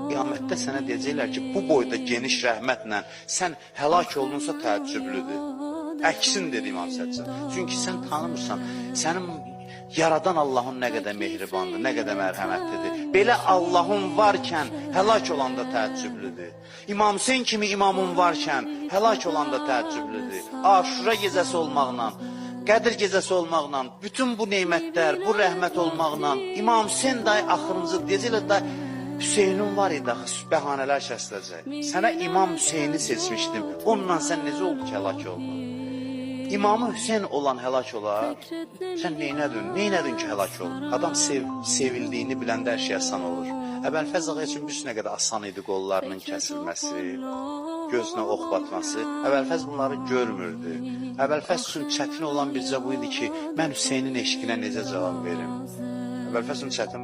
Qiyamətdə sənə deyəcəklər ki, bu boyda geniş rəhmətlə sən həlak olunsa təəccüblüdür. Əksin dedi İmam Səccan. Çünki sən tanımırsan, sənin yaradan Allahın nə qədər mehribandır, nə qədər mərhəmətlidir. Belə Allahın varkən həlak olanda təəccüblüdür. İmam Hüseyin kimi imamın varkən həlak olanda təəccüblüdür. Aşura gecəsi olmaqla, Qədir gecəsi olmaqla, bütün bu neymətlər, bu rəhmət olmaqla, İmam Hüseyin dahi axırıncı deyəcəklər da Hüseynin var idi, bəhanələr kəsiləcək. Sənə İmam Hüseyini seçmişdim, onunla sən necə oldu ki, həlak oldun? İmamı Hüseyin olan həlak olar, sən neynədin ki, həlak olur? Adam sevildiyini biləndə hər şey asan olur. Əbəlfəz ağa üçün bir nə qədər asan idi qollarının kəsilməsi, gözünə ox batması. Əbəlfəz bunları görmürdü. Əbəlfəz üçün çətin olan bircə bu idi ki, mən Hüseynin eşqinə necə cavab verim? Əbəlfəz üçün çətin